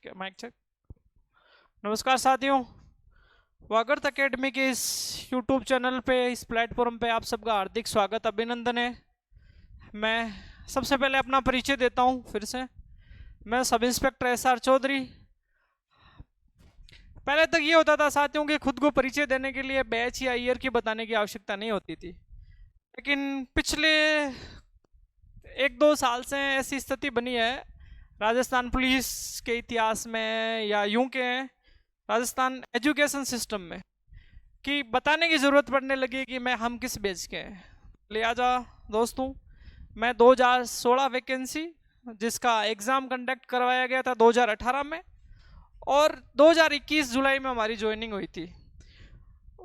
ठीक है, mic check. नमस्कार साथियों, वागर्थ एकेडमी के इस यूट्यूब चैनल पे, इस प्लेटफॉर्म पे आप सबका हार्दिक स्वागत, अभिनंदन है। मैं सबसे पहले अपना परिचय देता हूं फिर से। मैं सब इंस्पेक्टर एसआर चौधरी। पहले तक ये होता था साथियों कि खुद को परिचय देने के लिए बैच या ईयर की बताने की आवश्यकता नहीं होती थी, लेकिन पिछले 1-2 साल से ऐसी स्थिति बनी है राजस्थान पुलिस के इतिहास में, या यूं के राजस्थान एजुकेशन सिस्टम में, कि बताने की ज़रूरत पड़ने लगी कि हम किस बेच के हैं। लिहाजा दोस्तों, मैं 2016 वैकेंसी जिसका एग्ज़ाम कंडक्ट करवाया गया था 2018 में, और 2021 जुलाई में हमारी ज्वाइनिंग हुई थी,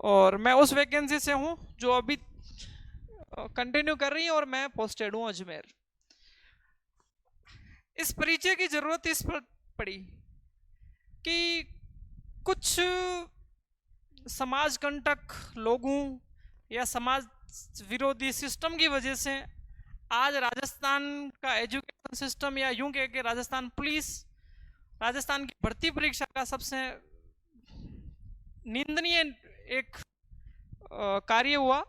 और मैं उस वैकेंसी से हूँ जो अभी कंटिन्यू कर रही है, और मैं पोस्टेड हूँ अजमेर। इस परिचय की जरूरत इस पर पड़ी कि कुछ समाज कंटक लोगों या समाज विरोधी सिस्टम की वजह से आज राजस्थान का एजुकेशन सिस्टम, या यूं कह के राजस्थान पुलिस, राजस्थान की भर्ती परीक्षा का सबसे निंदनीय एक कार्य हुआ,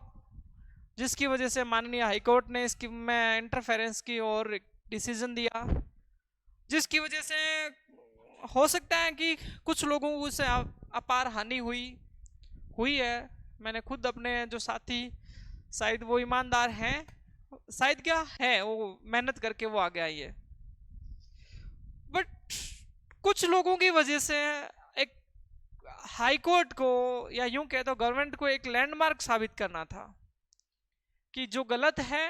जिसकी वजह से माननीय हाईकोर्ट ने इसकी में इंटरफेरेंस की और डिसीजन दिया, जिसकी वजह से हो सकता है कि कुछ लोगों को उससे अपार हानि हुई है। मैंने खुद अपने जो साथी, शायद वो ईमानदार हैं, शायद क्या है, वो मेहनत करके वो आगे आई है, बट कुछ लोगों की वजह से एक हाई कोर्ट को, या यूं कह तो गवर्नमेंट को, एक लैंडमार्क साबित करना था कि जो गलत है,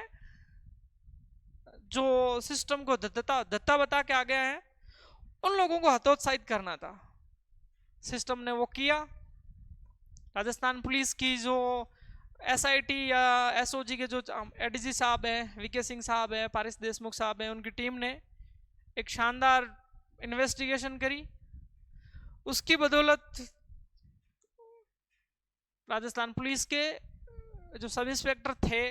जो सिस्टम को धत्ता बता के आ गया है, उन लोगों को हतोत्साहित करना था। सिस्टम ने वो किया। राजस्थान पुलिस की जो एसआईटी या एसओजी के जो एडीजी साहब हैं, वीके सिंह साहब हैं, पारिस देशमुख साहब हैं, उनकी टीम ने एक शानदार इन्वेस्टिगेशन करी। उसकी बदौलत राजस्थान पुलिस के जो सब इंस्पेक्टर थे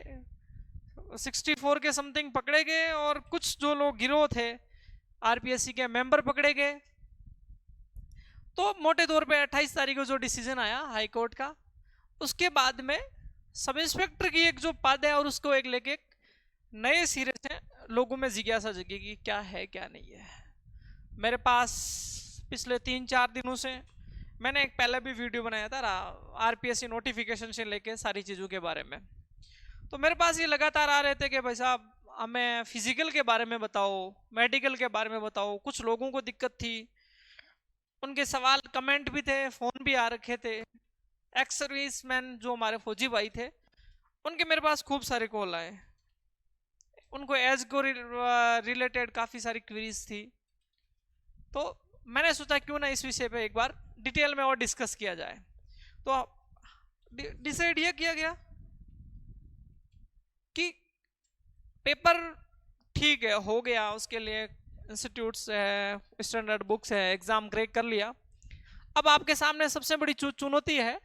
64 के समथिंग पकड़े गए, और कुछ जो लोग गिरोह थे आरपीएससी के मेंबर पकड़े गए। तो मोटे तौर पे 28 तारीख को जो डिसीजन आया हाई कोर्ट का, उसके बाद में सब इंस्पेक्टर की एक जो पद है, और उसको एक लेके नए सिरे से लोगों में जिज्ञासा जगी कि क्या है क्या नहीं है। मेरे पास पिछले 3-4 दिनों से मैंने एक पहले भी वीडियो बनाया था आरपीएससी नोटिफिकेशन से लेके सारी चीज़ों के बारे में। तो मेरे पास ये लगातार आ रहे थे कि भाई साहब, हमें फिजिकल के बारे में बताओ, मेडिकल के बारे में बताओ। कुछ लोगों को दिक्कत थी, उनके सवाल, कमेंट भी थे, फोन भी आ रखे थे। एक्स सर्विसमैन जो हमारे फौजी भाई थे, उनके मेरे पास खूब सारे कॉल आए। उनको एज को रिलेटेड काफ़ी सारी क्वेरीज थी। तो मैंने सोचा क्यों ना इस विषय पे एक बार डिटेल में और डिस्कस किया जाए। तो डिसाइड ये किया गया कि पेपर ठीक है, हो गया, उसके लिए इंस्टीट्यूट्स है, स्टैंडर्ड बुक्स है, एग्जाम क्रैक कर लिया। अब आपके सामने सबसे बड़ी चुनौती है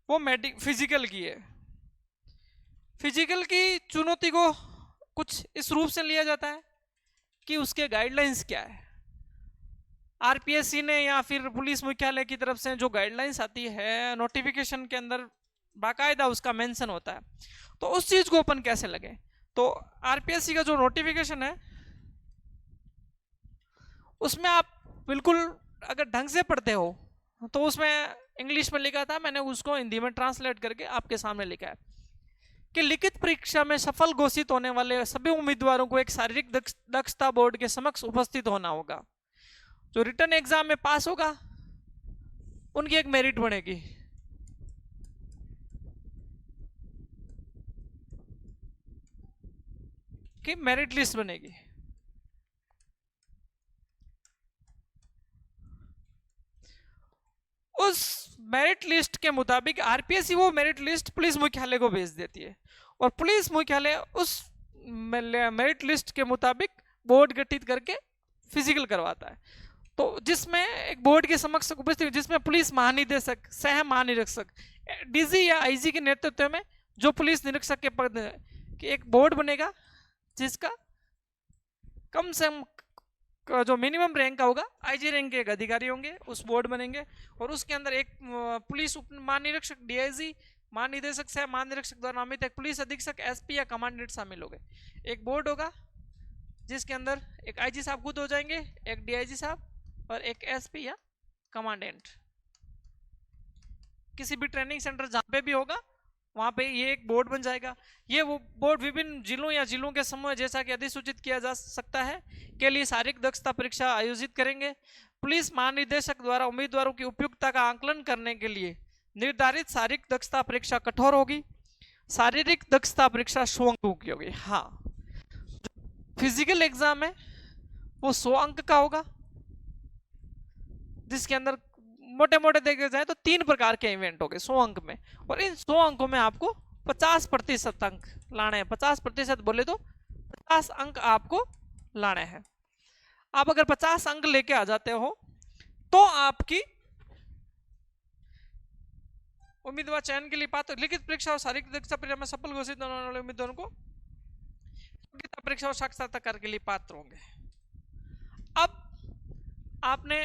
वो फिजिकल की है। फिजिकल की चुनौती को कुछ इस रूप से लिया जाता है कि उसके गाइडलाइंस क्या है। आरपीएससी ने या फिर पुलिस मुख्यालय की तरफ से जो गाइडलाइंस आती है, नोटिफिकेशन के अंदर बाकायदा उसका मेंशन होता है। तो उस चीज को अपन कैसे लगे। तो आरपीएससी का जो नोटिफिकेशन है, उसमें आप बिल्कुल अगर ढंग से पढ़ते हो तो उसमें इंग्लिश में लिखा था, मैंने उसको हिंदी में ट्रांसलेट करके आपके सामने लिखा है कि लिखित परीक्षा में सफल घोषित होने वाले सभी उम्मीदवारों को एक शारीरिक दक्षता बोर्ड के समक्ष उपस्थित होना होगा। जो रिटर्न एग्जाम में पास होगा उनकी एक मेरिट बनेगी। कि मेरिट लिस्ट बनेगी। उस मेरिट लिस्ट के मुताबिक आरपीएससी वो मेरिट लिस्ट पुलिस मुख्यालय को भेज देती है, और पुलिस मुख्यालय उस मेरिट लिस्ट के मुताबिक बोर्ड गठित करके फिजिकल करवाता है। तो जिसमें एक बोर्ड के समक्ष उपस्थित, जिसमें पुलिस महानिदेशक, सह महानिरीक्षक, डीजी या आईजी के नेतृत्व में जो पुलिस निरीक्षक के पद की एक बोर्ड बनेगा, जिसका कम से जो मिनिमम रैंक का होगा, आईजी रैंक के एक अधिकारी होंगे, उस बोर्ड बनेंगे, और उसके अंदर एक पुलिस महानिरीक्षक डीआईजी, महानिदेशक से महानिरीक्षक द्वारा नामित एक पुलिस अधीक्षक एसपी या कमांडेंट शामिल होंगे। एक बोर्ड होगा जिसके अंदर एक आईजी साहब खुद हो जाएंगे, एक डीआईजी साहब और एक एसपी या कमांडेंट। किसी भी ट्रेनिंग सेंटर जहां पे भी होगा वहां पे ये एक बोर्ड बन जाएगा। ये वो बोर्ड विभिन्न जिलों या जिलों के समूह जैसा कि अधिसूचित किया जा सकता है के लिए शारीरिक दक्षता परीक्षा आयोजित करेंगे। पुलिस महानिदेशक द्वारा उम्मीदवारों की उपयुक्तता का आकलन करने के लिए निर्धारित शारीरिक दक्षता परीक्षा कठोर होगी। शारीरिक दक्षता परीक्षा 100 अंकों की होगी। हाँ, फिजिकल एग्जाम है वो 100 अंक का होगा, जिसके अंदर मोटे मोटे देखे जाए तो 3 प्रकार के इवेंट हो गए 100 अंक में, और इन 100 अंकों में आपको 50% अंक लाने हैं। 50% बोले तो 50 अंक आपको लाने हैं। आप अगर 50 अंक लेके आ जाते हो तो आपकी उम्मीदवार चयन के लिए पात्र। लिखित परीक्षा और शारीरिक दक्षता परीक्षा में सफल घोषित होने वाले उम्मीदवारों को परीक्षा और साक्षात्कार के लिए पात्र होंगे। अब आपने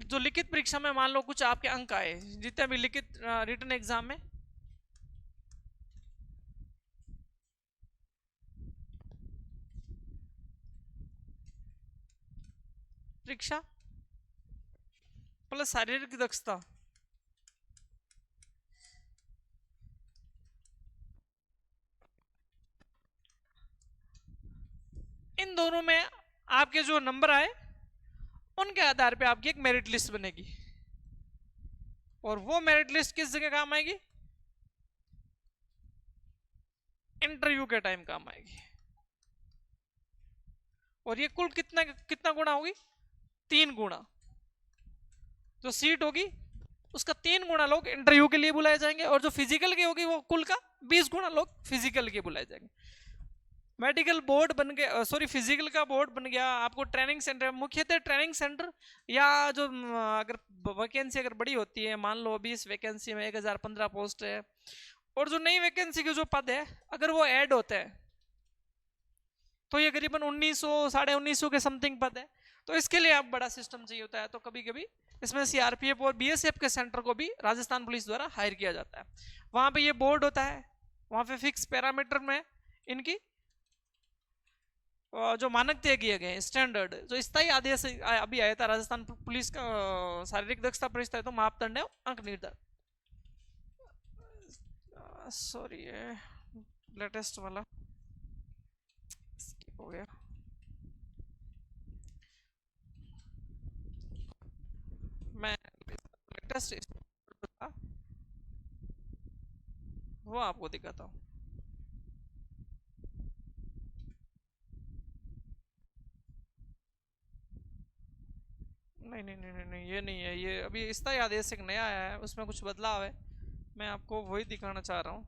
जो लिखित परीक्षा में मान लो कुछ आपके अंक आए, जितने भी लिखित रिटन एग्जाम में परीक्षा प्लस शारीरिक दक्षता, इन दोनों में आपके जो नंबर आए उनके आधार पे आपकी एक मेरिट लिस्ट बनेगी, और वो मेरिट लिस्ट किस जगह काम आएगी? इंटरव्यू के टाइम काम आएगी। और ये कुल कितना गुना होगी? 3 गुना। जो सीट होगी उसका 3 गुना लोग इंटरव्यू के लिए बुलाए जाएंगे, और जो फिजिकल की होगी वो कुल का 20 गुना लोग फिजिकल के बुलाए जाएंगे। मेडिकल बोर्ड बन गया, सॉरी फिजिकल का बोर्ड बन गया। आपको ट्रेनिंग सेंटर, मुख्यतः ट्रेनिंग सेंटर या जो अगर वैकेंसी अगर बड़ी होती है, मान लो 20 वैकेंसी में 1015 पोस्ट है, और जो नई वैकेंसी के जो पद है अगर वो ऐड होते हैं तो ये करीबन 1900 1950 के समथिंग पद है। तो इसके लिए आप बड़ा सिस्टम चाहिए होता है, तो कभी कभी इसमें सीआरपीएफ और बीएसएफ के सेंटर को भी राजस्थान पुलिस द्वारा हायर किया जाता है। वहां पे ये बोर्ड होता है, वहां पे फिक्स पैरामीटर में इनकी जो मानक तय किए गए स्टैंडर्ड, जो स्थायी आदेश अभी आया था राजस्थान पुलिस का शारीरिक दक्षता परीक्षा, तो मापदंड है अंक निर्धारण। सॉरी लेटेस्ट वाला स्किप हो गया। मैं लेटेस्ट वो आपको दिखाता हूँ। नहीं नहीं नहीं नहीं ये नहीं है, ये अभी स्थायी आदेश एक नया आया है, उसमें कुछ बदलाव है, मैं आपको वही दिखाना चाह रहा हूँ।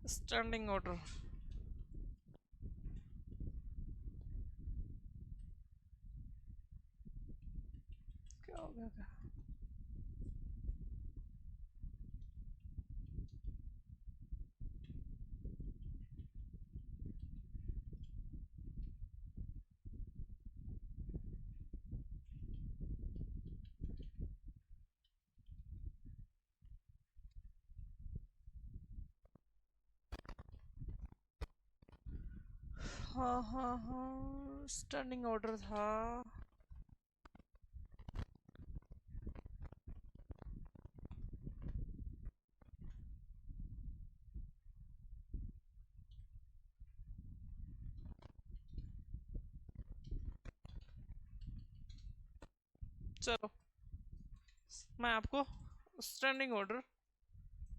स्टैंडिंग ऑर्डर क्या हो गया? हाँ हाँ हाँ, स्टैंडिंग ऑर्डर था। चलो मैं आपको स्टैंडिंग ऑर्डर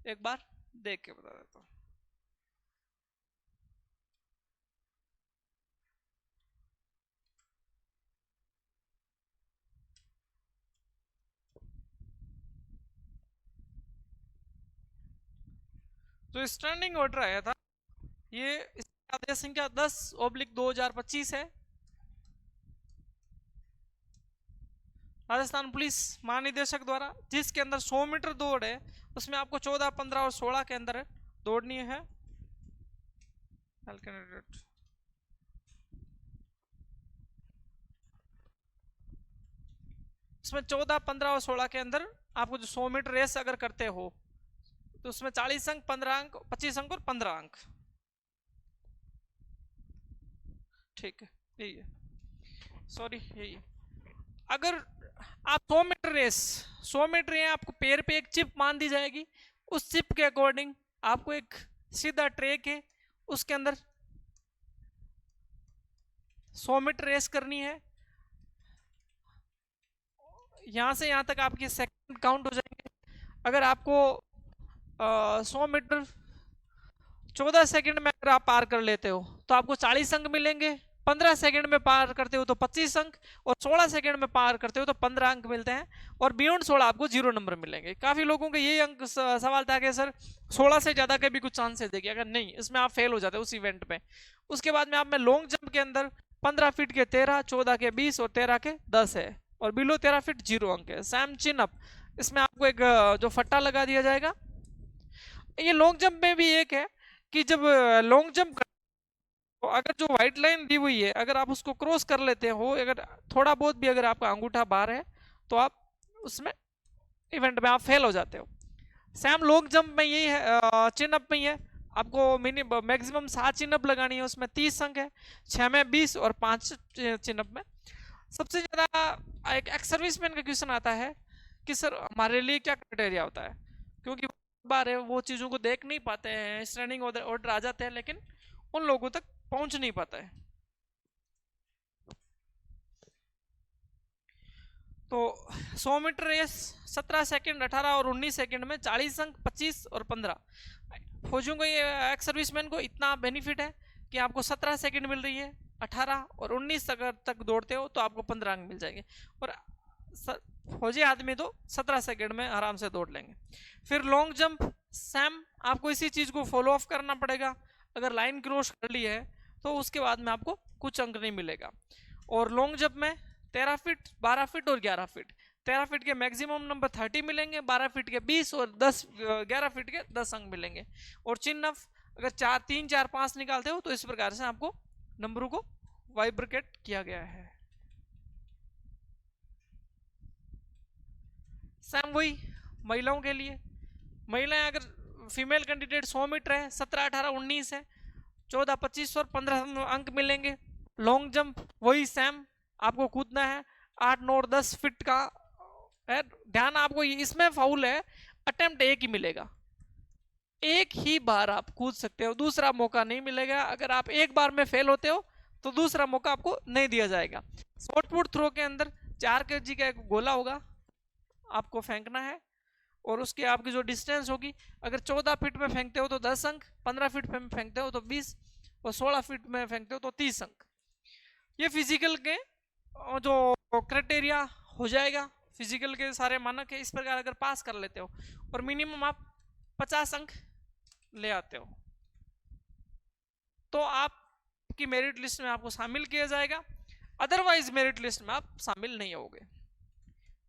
एक बार देख के बता देता हूँ। जो स्टैंडिंग ऑर्डर आया था ये आदेश संख्या 10/2025 है। राजस्थान पुलिस महानिदेशक द्वारा, जिसके अंदर 100 मीटर दौड़ है, उसमें आपको 14, 15 और 16 के अंदर दौड़नी है। कैंडिडेट इसमें 14, 15 और 16 के अंदर आपको जो 100 मीटर रेस अगर करते हो तो उसमें 40 अंक, 15 अंक, 25 अंक और 15 अंक। ठीक है, यही है, सॉरी यही है। अगर आप 100 मीटर रेस, 100 मीटर है, आपको पैर पे एक चिप मान दी जाएगी, उस चिप के अकॉर्डिंग आपको एक सीधा ट्रैक है, उसके अंदर 100 मीटर रेस करनी है। यहां से यहां तक आपके सेकंड काउंट हो जाएंगे। अगर आपको 100 मीटर 14 सेकंड में अगर आप पार कर लेते हो तो आपको 40 अंक मिलेंगे, 15 सेकंड में पार करते हो तो 25 अंक, और 16 सेकंड में पार करते हो तो 15 अंक मिलते हैं, और बियॉन्ड 16 आपको 0 नंबर मिलेंगे। काफी लोगों के ये अंक सवाल था कि सर 16 से ज्यादा के भी कुछ चांसेस देखिए, अगर नहीं, इसमें आप फेल हो जाते हो उस इवेंट में। उसके बाद में आप में लॉन्ग जंप के अंदर 15 फीट के 13, 14 के 20 और 13 के 10 है, और बिलो 13 फीट 0 अंक है। सैम चिन अप, इसमें आपको एक जो फट्टा लगा दिया जाएगा। ये लॉन्ग जंप में भी एक है कि जब लॉन्ग जंप तो अगर जो व्हाइट लाइन दी हुई है अगर आप उसको क्रॉस कर लेते हो, अगर थोड़ा बहुत भी अगर आपका अंगूठा बाहर है तो आप उसमें इवेंट में आप फेल हो जाते हो। सैम लॉन्ग जंप में यही है, चिन अप में ही है, आपको मिनिमम मैक्सिमम 7 चिन अप लगानी है, उसमें 30 अंक है, 6 में 20 और 5 चिन अप में। सबसे ज्यादा एक एक्स सर्विसमैन का क्वेश्चन आता है कि सर हमारे लिए क्या क्राइटेरिया होता है, क्योंकि बार है वो चीजों को देख नहीं पाते हैं, स्टैंडिंग ऑर्डर आ जाते हैं लेकिन उन लोगों तक पहुंच नहीं पाता है। तो 100 मीटर रेस 17 सेकंड, 18 और 19 सेकंड में 40 अंक, 25 और 15। फौजियों को, ये एक्स सर्विसमैन को इतना बेनिफिट है कि आपको 17 सेकंड मिल रही है, 18 और 19 तक दौड़ते हो तो आपको 15 अंक मिल जाएंगे, और फौजी आदमी तो 17 सेकंड में आराम से दौड़ लेंगे। फिर लॉन्ग जंप सैम, आपको इसी चीज को फॉलो ऑफ करना पड़ेगा, अगर लाइन क्रॉस कर ली है तो उसके बाद में आपको कुछ अंक नहीं मिलेगा। और लॉन्ग जंप में 13 फीट, 12 फीट और 11 फीट, 13 फीट के मैक्सिमम नंबर 30 मिलेंगे, 12 फीट के 20 और 11 फीट के 10 अंक मिलेंगे। और चिन अप अगर 4, 3, 4, 5 निकालते हो तो इस प्रकार से आपको नंबरों को वाइब्रिकेट किया गया है। सेम वही महिलाओं के लिए, महिलाएं अगर फीमेल कैंडिडेट 100 मीटर है, 17, 18, 19 है, 14, 25 और 15 अंक मिलेंगे। लॉन्ग जंप वही सेम, आपको कूदना है 8, 9 और 10 फीट का है। ध्यान आपको इसमें फाउल है, अटेम्प्ट एक ही मिलेगा, एक ही बार आप कूद सकते हो, दूसरा मौका नहीं मिलेगा। अगर आप एक बार में फेल होते हो तो दूसरा मौका आपको नहीं दिया जाएगा। शॉर्ट पुट थ्रो के अंदर 4 kg का एक गोला होगा, आपको फेंकना है, और उसकी आपकी जो डिस्टेंस होगी, अगर 14 फीट में फेंकते हो तो 10 अंक, 15 फीट में फेंकते हो तो 20, और 16 फीट में फेंकते हो तो 30 अंक। ये फिजिकल के जो क्राइटेरिया हो जाएगा, फिजिकल के सारे मानक है, इस प्रकार अगर पास कर लेते हो और मिनिमम आप 50 अंक ले आते हो तो आपकी मेरिट लिस्ट में आपको शामिल किया जाएगा, अदरवाइज मेरिट लिस्ट में आप शामिल नहीं होगे।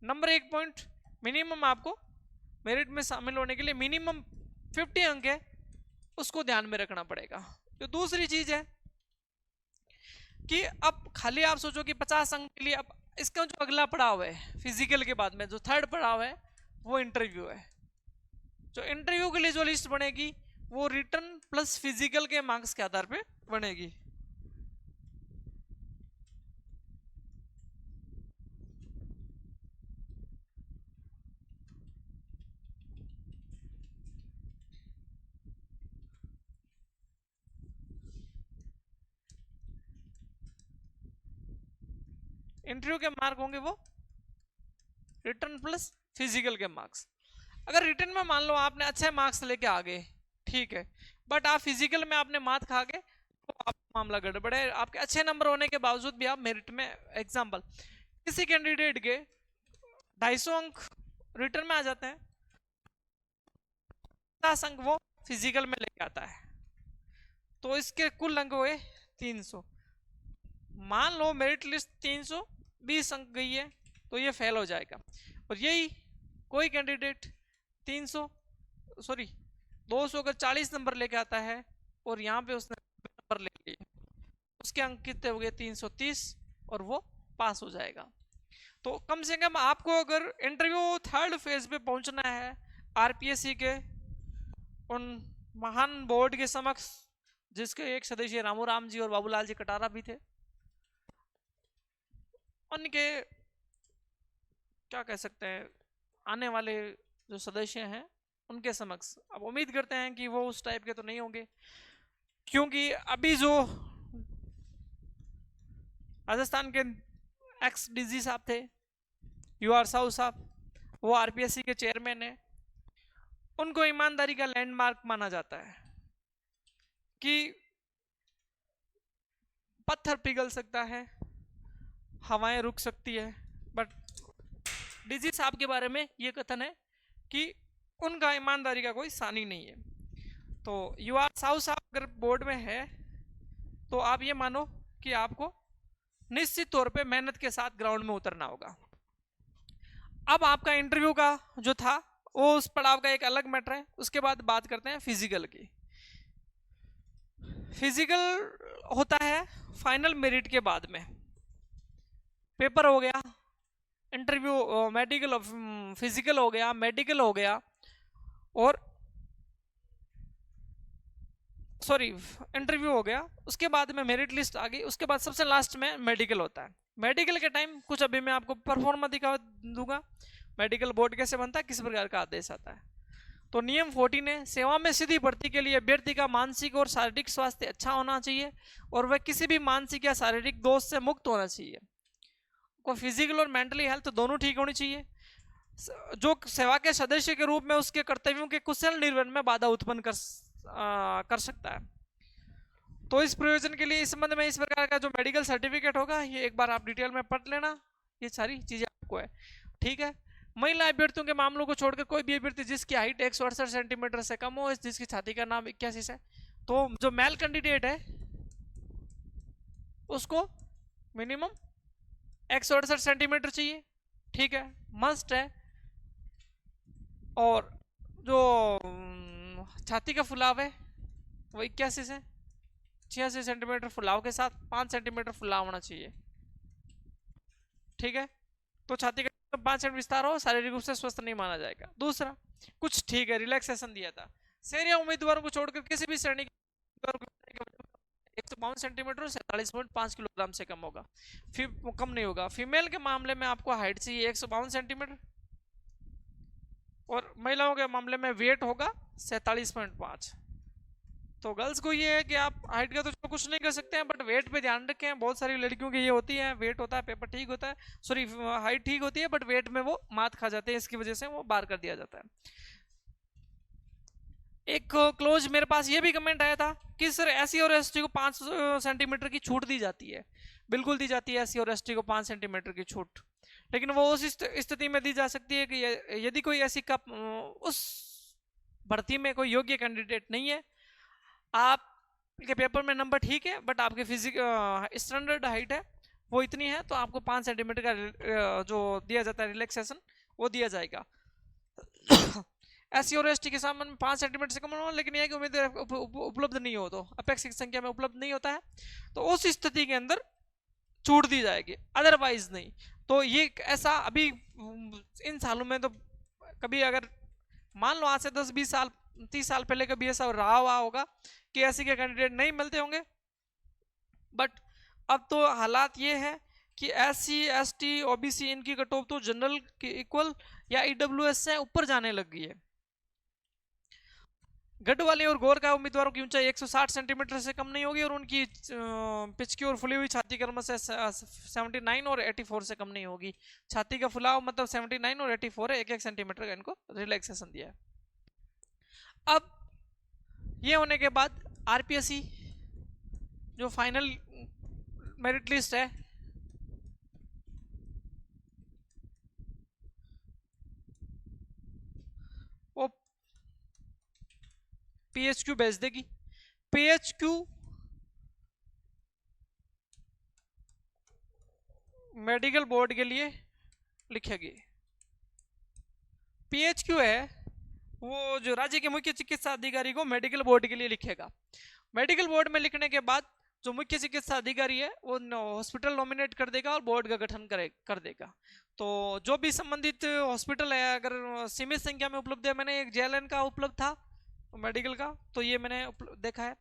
नंबर 1 पॉइंट, मिनिमम आपको मेरिट में शामिल होने के लिए मिनिमम 50 अंक है, उसको ध्यान में रखना पड़ेगा। जो दूसरी चीज है कि अब खाली आप सोचो कि 50 अंक के लिए, अब इसका जो अगला पड़ाव है फिजिकल के बाद में जो थर्ड पड़ाव है वो इंटरव्यू है। जो इंटरव्यू के लिए जो लिस्ट बनेगी वो रिटन प्लस फिजिकल के मार्क्स के आधार पे बनेगी। इंटरव्यू के मार्क होंगे वो रिटन प्लस फिजिकल के मार्क्स। अगर रिटन में मान लो आपने अच्छे मार्क्स लेके आ गए, ठीक है, बट आप फिजिकल में आपने मात खा गए तो आप मामला गड़बड़ है। आपके अच्छे नंबर होने के बावजूद भी आप मेरिट में, एग्जाम्पल किसी कैंडिडेट के 250 अंक रिटर्न में आ जाते हैं, 50 अंक वो फिजिकल में लेके आता है, तो इसके कुल अंक हुए 300। मान लो मेरिट लिस्ट 320 अंक गई है तो ये फेल हो जाएगा। और यही कोई कैंडिडेट 200 अगर 40 नंबर लेके आता है और यहाँ पे उसने नंबर ले लिए, उसके अंक कितने हो गए 330 और वो पास हो जाएगा। तो कम से कम आपको अगर इंटरव्यू थर्ड फेज पे पहुंचना है आरपीएससी के उन महान बोर्ड के समक्ष, जिसके एक सदस्य रामू राम जी और बाबूलाल जी कटारा भी थे, उनके क्या कह सकते हैं आने वाले जो सदस्य हैं उनके समक्ष। अब उम्मीद करते हैं कि वो उस टाइप के तो नहीं होंगे, क्योंकि अभी जो राजस्थान के एक्स डीजी साहब थे यूआर साहू साहब, वो आरपीएससी के चेयरमैन है, उनको ईमानदारी का लैंडमार्क माना जाता है कि पत्थर पिघल सकता है, हवाएं रुक सकती है, बट डीजी साहब के बारे में ये कथन है कि उनका ईमानदारी का कोई सानी नहीं है। तो यूआर साहू साहब अगर बोर्ड में है तो आप ये मानो कि आपको निश्चित तौर पे मेहनत के साथ ग्राउंड में उतरना होगा। अब आपका इंटरव्यू का जो था वो उस पड़ाव का एक अलग मैटर है। उसके बाद बात करते हैं फिजिकल की। फिजिकल होता है फाइनल मेरिट के बाद में, पेपर हो गया, इंटरव्यू मेडिकल फिजिकल हो गया, मेडिकल हो गया, और सॉरी इंटरव्यू हो गया, उसके बाद में मेरिट लिस्ट आ गई, उसके बाद सबसे लास्ट में मेडिकल होता है। मेडिकल के टाइम कुछ अभी मैं आपको परफॉर्मा दिखा दूंगा, मेडिकल बोर्ड कैसे बनता है, किस प्रकार का आदेश आता है। तो नियम 14 है, सेवा में सीधी भर्ती के लिए अभ्यर्थी का मानसिक और शारीरिक स्वास्थ्य अच्छा होना चाहिए और वह किसी भी मानसिक या शारीरिक दोष से मुक्त होना चाहिए। को फिजिकल और मेंटली हेल्थ दोनों ठीक होनी चाहिए। जो सेवा के सदस्य के रूप में उसके कर्तव्यों के कुशल निर्वहन में बाधा उत्पन्न कर सकता है। तो इस प्रयोजन के लिए इस संबंध में इस प्रकार का जो मेडिकल सर्टिफिकेट होगा ये एक बार आप डिटेल में पढ़ लेना, ये सारी चीजें आपको है, ठीक है। महिला अभ्यर्थियों के मामलों को छोड़कर कोई भी अभ्यर्थी जिसकी हाइट 168 सेंटीमीटर से कम हो, जिसकी छाती का नाम 81 से, तो जो मेल कैंडिडेट है उसको मिनिमम 168 सेंटीमीटर चाहिए, ठीक है, मस्ट है। और जो छाती का फुलाव है वो 81 से 86 सेंटीमीटर फुलाव के साथ 5 सेंटीमीटर फुलाव होना चाहिए, ठीक है। तो छाती का 5 सेंटीमीटर विस्तार हो, शारीरिक रूप से स्वस्थ नहीं माना जाएगा। दूसरा कुछ ठीक है, रिलैक्सेशन दिया था, शेर या उम्मीदवारों को छोड़कर किसी भी श्रेणी के 152 सेंटीमीटर और 47.5 किलोग्राम से कम होगा, फिर कम नहीं होगा। फीमेल के मामले में आपको हाइट चाहिए 152 सेंटीमीटर और महिलाओं के मामले में वेट होगा 47.5। तो गर्ल्स को ये है कि आप हाइट का तो कुछ नहीं कर सकते हैं, बट वेट पे ध्यान रखें। बहुत सारी लड़कियों की ये होती है, वेट होता है, पेपर ठीक होता है, सॉरी हाइट ठीक होती है, बट वेट में वो मात खा जाते हैं, इसकी वजह से वो बार कर दिया जाता है। एक क्लोज मेरे पास ये भी कमेंट आया था कि सर एससी और एसटी को 5 सेंटीमीटर की छूट दी जाती है। बिल्कुल दी जाती है एससी और एसटी को 5 सेंटीमीटर की छूट, लेकिन वो उस स्थिति में दी जा सकती है कि यदि कोई ऐसी का उस भर्ती में कोई योग्य कैंडिडेट नहीं है, आपके पेपर में नंबर ठीक है, बट आपके फिजिकल स्टैंडर्ड हाइट है वो इतनी है, तो आपको 5 सेंटीमीटर का जो दिया जाता है रिलैक्सेशन वो दिया जाएगा। एससी और एसटी के सामने 5 सेंटीमीटर से कम हो, लेकिन यह कि उम्मीदवार उपलब्ध नहीं हो, तो अपेक्षित संख्या में उपलब्ध नहीं होता है, तो उस स्थिति के अंदर छूट दी जाएगी, अदरवाइज नहीं। तो ये ऐसा अभी इन सालों में तो कभी अगर मान लो आज से 10-20 साल 30 साल पहले कभी ऐसा रहा हुआ होगा कि एससी के कैंडिडेट नहीं मिलते होंगे, बट अब तो हालात ये है कि एससी एसटी ओबीसी इनकी कट ऑफ तो जनरल के इक्वल या ईडब्ल्यूएस से ऊपर जाने लग गई है। गढ़ वाले और गोर का उम्मीदवारों की ऊंचाई 160 सेंटीमीटर से कम नहीं होगी और उनकी पिच की और फुली हुई छाती क्रम से 79 और 84 से कम नहीं होगी। छाती का फुलाव मतलब 79 और 84 है, 1-1 सेंटीमीटर का इनको रिलैक्सेशन दिया है। अब ये होने के बाद आरपीएससी जो फाइनल मेरिट लिस्ट है वो पीएचक्यू भेज देगी, पीएचक्यू मेडिकल बोर्ड के लिए लिखेगी। पीएचक्यू है वो जो राज्य के मुख्य चिकित्सा अधिकारी को मेडिकल बोर्ड के लिए लिखेगा। मेडिकल बोर्ड में लिखने के बाद जो मुख्य चिकित्सा अधिकारी है वो हॉस्पिटल नॉमिनेट कर देगा और बोर्ड का गठन कर देगा। तो जो भी संबंधित हॉस्पिटल है, अगर सीमित संख्या में उपलब्ध है, मैंने एक जेएलएन का उपलब्ध था मेडिकल का, तो ये मैंने देखा है।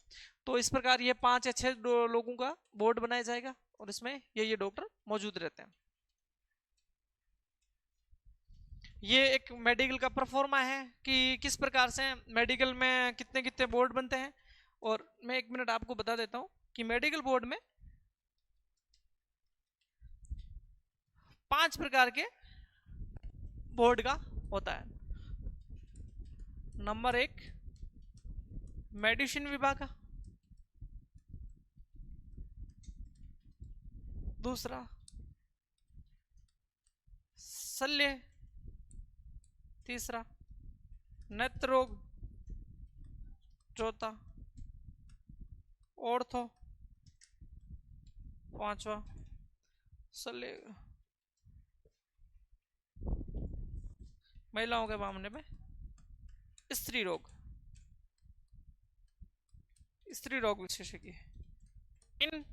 तो इस प्रकार ये 5 या 6 लोगों का बोर्ड बनाया जाएगा और इसमें ये डॉक्टर मौजूद रहते हैं। ये एक मेडिकल का परफॉर्मा है कि किस प्रकार से मेडिकल में कितने कितने बोर्ड बनते हैं। और मैं 1 मिनट आपको बता देता हूं कि मेडिकल बोर्ड में 5 प्रकार के बोर्ड का होता है। नंबर 1 मेडिसिन विभाग का, दूसरा शल्य, तीसरा नेत्र रोग, चौथा ऑर्थो, पांचवा शल्य। महिलाओं के मामले में स्त्री रोग, स्त्री रोग विशेषज्ञ। इन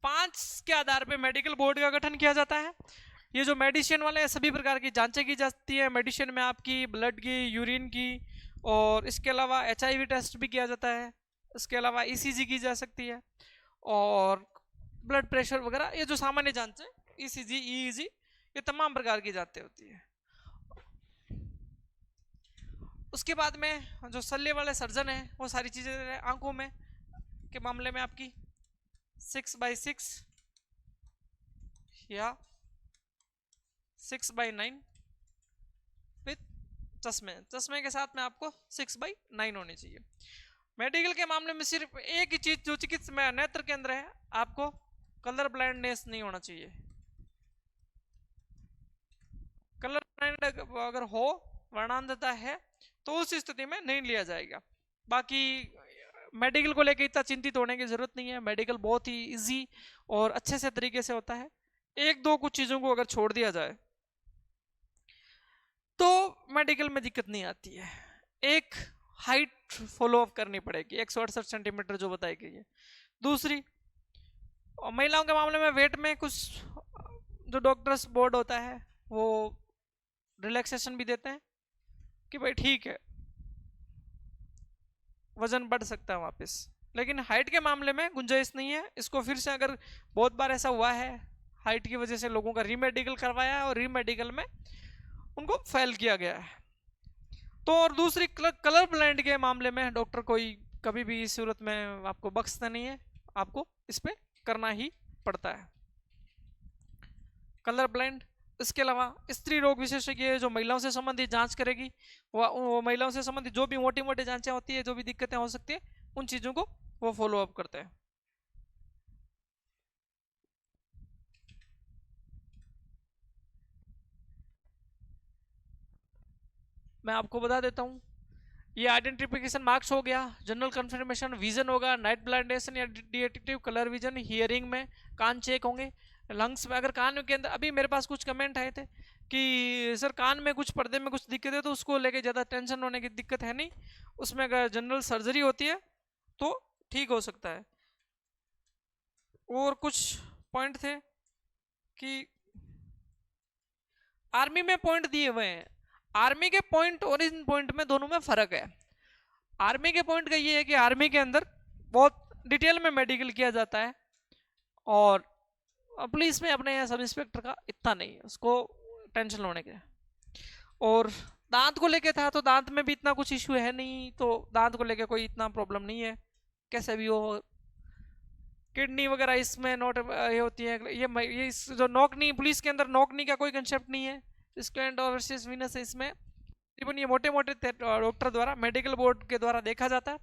5 के आधार पर मेडिकल बोर्ड का गठन किया जाता है। ये जो मेडिसिन वाले सभी प्रकार की जांचें की जाती है। मेडिसिन में आपकी ब्लड की, यूरिन की, और इसके अलावा HIV टेस्ट भी किया जाता है। इसके अलावा ECG की जा सकती है और ब्लड प्रेशर वगैरह, ये जो सामान्य जांचें ECG, EEG, ये तमाम प्रकार की जांचें होती है। उसके बाद में जो शल्य वाले सर्जन है वो सारी चीजें आंखों में के मामले में आपकी 6/6 या 6/9 विथ चश्मे के साथ में आपको 6/9 होनी चाहिए। मेडिकल के मामले में सिर्फ एक ही चीज जो चिकित्सा में नेत्र केंद्र है, आपको कलर ब्लाइंडनेस नहीं होना चाहिए। कलर ब्लाइंड अगर हो, वर्णांधता है, तो उस स्थिति में नहीं लिया जाएगा। बाकी मेडिकल को लेकर इतना चिंतित होने की जरूरत नहीं है। मेडिकल बहुत ही इजी और अच्छे से तरीके से होता है। 1-2 कुछ चीजों को अगर छोड़ दिया जाए तो मेडिकल में दिक्कत नहीं आती है। एक हाइट फॉलो अप करनी पड़ेगी 168 सेंटीमीटर जो बताई गई है। दूसरी, महिलाओं के मामले में वेट में कुछ जो डॉक्टर्स बोर्ड होता है वो रिलैक्सेशन भी देते हैं कि भाई ठीक है, वजन बढ़ सकता है वापस, लेकिन हाइट के मामले में गुंजाइश नहीं है। इसको फिर से, अगर बहुत बार ऐसा हुआ है हाइट की वजह से लोगों का रीमेडिकल करवाया है और रीमेडिकल में उनको फेल किया गया है। तो और दूसरी, कलर ब्लाइंड के मामले में डॉक्टर कोई कभी भी इस सूरत में आपको बख्शता नहीं है, आपको इस पे करना ही पड़ता है कलर ब्लाइंड। इसके अलावा स्त्री रोग विशेषज्ञ जो महिलाओं से संबंधित जांच करेगी, वो महिलाओं से संबंधित जो भी मोटी मोटी जांचें होती है, जो भी दिक्कतें हो सकती है, उन चीजों को वो फॉलो अप करते हैं। मैं आपको बता देता हूं, ये आइडेंटिफिकेशन मार्क्स हो गया, जनरल कंफर्मेशन, विजन होगा, नाइट ब्लाइंडेशन या डिटेक्टिव कलर विजन, हियरिंग में कान चेक होंगे, लंग्स में अगर कान के अंदर, अभी मेरे पास कुछ कमेंट आए थे कि सर कान में कुछ, पर्दे में कुछ दिक्कत है, तो उसको लेके ज़्यादा टेंशन होने की दिक्कत है नहीं, उसमें अगर जनरल सर्जरी होती है तो ठीक हो सकता है। और कुछ पॉइंट थे कि आर्मी में पॉइंट दिए हुए हैं, आर्मी के पॉइंट और इन पॉइंट में दोनों में फर्क है। आर्मी के पॉइंट का ये है कि आर्मी के अंदर बहुत डिटेल में मेडिकल किया जाता है और पुलिस में अपने सब इंस्पेक्टर का इतना नहीं है, उसको टेंशन होने के। और दांत को लेके था तो दांत में भी इतना कुछ इश्यू है नहीं, तो दांत को लेके कोई इतना प्रॉब्लम नहीं है कैसे भी हो। किडनी वगैरह इसमें नोट ये होती है, ये जो नॉकनी, पुलिस के अंदर नॉकनी का कोई कंसेप्ट नहीं है, स्क्लेंड और वीनस है इसमें, ये मोटे मोटे डॉक्टर द्वारा, मेडिकल बोर्ड के द्वारा देखा जाता है।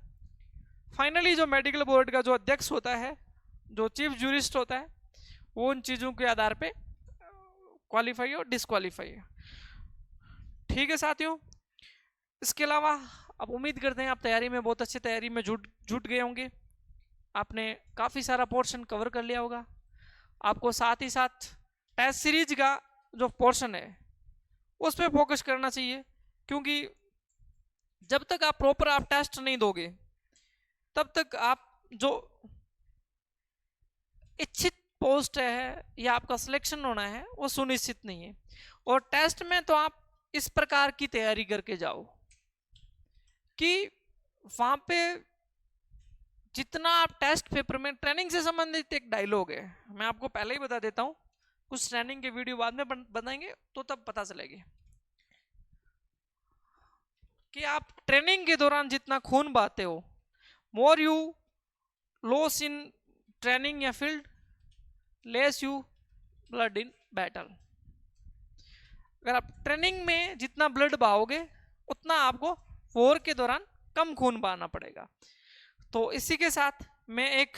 फाइनली जो मेडिकल बोर्ड का जो अध्यक्ष होता है, जो चीफ जूरिस्ट होता है, वो उन चीजों के आधार पे क्वालिफाई और डिस्क्वालीफाई है। ठीक है साथियों, इसके अलावा अब उम्मीद करते हैं आप तैयारी में बहुत अच्छी तैयारी में जुट गए होंगे। आपने काफी सारा पोर्शन कवर कर लिया होगा। आपको साथ ही साथ टेस्ट सीरीज का जो पोर्शन है उस पर फोकस करना चाहिए, क्योंकि जब तक आप प्रॉपर आप टेस्ट नहीं दोगे तब तक आप जो इच्छित पोस्ट है या आपका सिलेक्शन होना है वो सुनिश्चित नहीं है। और टेस्ट में तो आप इस प्रकार की तैयारी करके जाओ कि वहां पे जितना आप टेस्ट पेपर में, ट्रेनिंग से संबंधित एक डायलॉग है, मैं आपको पहले ही बता देता हूं, कुछ ट्रेनिंग के वीडियो बाद में बनाएंगे तो तब पता चलेगी कि आप ट्रेनिंग के दौरान जितना खून बहाते हो, more you loss in training या field, less you blood in battle. अगर आप ट्रेनिंग में जितना ब्लड बहाओगे उतना आपको वॉर के दौरान कम खून बहाना पड़ेगा। तो इसी के साथ मैं एक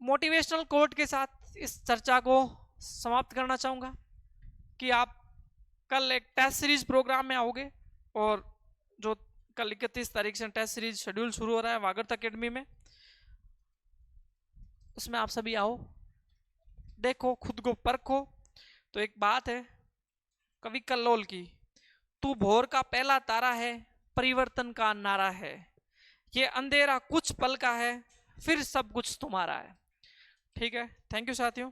मोटिवेशनल कोट के साथ इस चर्चा को समाप्त करना चाहूँगा कि आप कल एक टेस्ट सीरीज प्रोग्राम में आओगे और जो कल 31 तारीख से टेस्ट सीरीज शेड्यूल शुरू हो रहा है वागर्थ अकेडमी में, उसमें आप सभी आओ, देखो, खुद को परखो। तो एक बात है कवि कल्लोल की, तू भोर का पहला तारा है, परिवर्तन का नारा है, ये अंधेरा कुछ पल का है, फिर सब कुछ तुम्हारा है। ठीक है, थैंक यू साथियों।